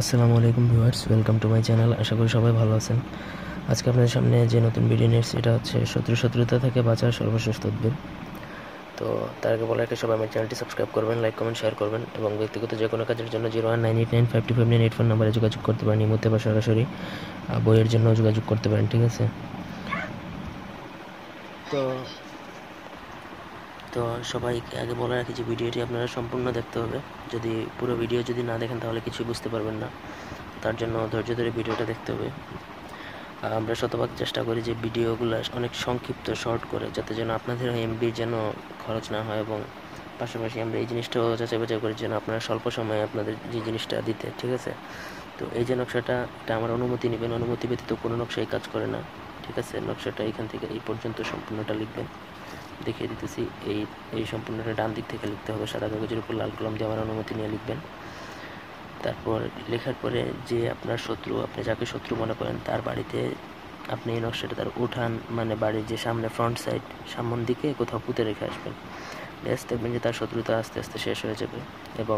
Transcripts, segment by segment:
আসসালামু আলাইকুম viewers, welcome to my channel. আশা করি সবাই ভালো আছেন। আজকে আপনাদের সামনে যে নতুন ভিডিও নিয়ে এসেছি, এটা হচ্ছে শত্রুতা থেকে বাঁচার সর্বশ্রেষ্ঠ উদ্ভিদ। তো তার আগে বলার আগে সবাই আমার চ্যানেলটি সাবস্ক্রাইব করবেন, লাইক কমেন্ট শেয়ার করবেন এবং ব্যক্তিগত যে কোনো কাজের জন্য 0198952598 নাম্বারে যোগাযোগ করতে পারেন। ইমোতে বা সরাসরি বইয়ের জন্য যোগাযোগ করতে পারেন, ঠিক আছে? তো তো সবাইকে আগে বলে রাখি যে ভিডিওটি আপনারা সম্পূর্ণ দেখতে হবে। যদি পুরো ভিডিও যদি না দেখেন তাহলে কিছুই বুঝতে পারবেন না। তার জন্য ধৈর্য ধরে ভিডিওটা দেখতে হবে। আমরা শতভাগ চেষ্টা করি যে ভিডিওগুলো অনেক সংক্ষিপ্ত শর্ট করে, যাতে যেন আপনাদের এমবির যেন খরচ না হয়, এবং পাশাপাশি আমরা এই জিনিসটাও যাচাই বাছাই করি যেন আপনারা স্বল্প সময়ে আপনাদের যে জিনিসটা দিতে, ঠিক আছে? তো এই যে নকশাটা, এটা আমার অনুমতি নেবেন। অনুমতি ব্যতীত কোনো নকশাই কাজ করে না, ঠিক আছে? নকশাটা এখান থেকে এই পর্যন্ত সম্পূর্ণটা লিখবেন। দেখিয়ে দিতেছি। এই এই সম্পূর্ণটা ডান দিক থেকে লিখতে হবে, সাদা কাগজের উপর লাল কলম দিয়ে আমার অনুমতি নিয়ে লিখবেন। তারপর লেখার পরে যে আপনার শত্রু, আপনি যাকে শত্রু মনে করেন, তার বাড়িতে আপনি এই নকশাটা তার উঠান, মানে বাড়ির যে সামনে ফ্রন্ট সাইড, সামন দিকে কোথাও পুঁতে রেখে আসবেন। ব্যাস, দেখবেন যে তার শত্রুতা আস্তে আস্তে শেষ হয়ে যাবে। এবং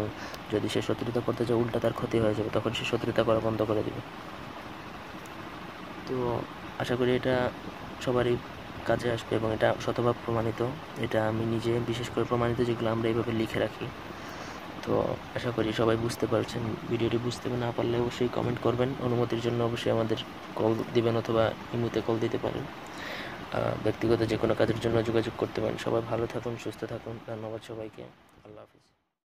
যদি সে শত্রুতা করতে যায়, উল্টা তার ক্ষতি হয়ে যাবে, তখন সে শত্রুতা করা বন্ধ করে দেবে। তো আশা করি এটা সবারই কাজে আসবে এবং এটা শতভাগ প্রমাণিত। এটা আমি নিজে বিশেষ করে প্রমাণিত, যেগুলো আমরা এইভাবে লিখে রাখি। তো আশা করি সবাই বুঝতে পারছেন। ভিডিওটি বুঝতে না পারলে অবশ্যই কমেন্ট করবেন। অনুমতির জন্য অবশ্যই আমাদের কল দিবেন অথবা ইমোতে কল দিতে পারেন। ব্যক্তিগত যে কোনো কাজের জন্য যোগাযোগ করতে পারেন। সবাই ভালো থাকুন, সুস্থ থাকুন। ধন্যবাদ সবাইকে। আল্লাহ হাফিজ।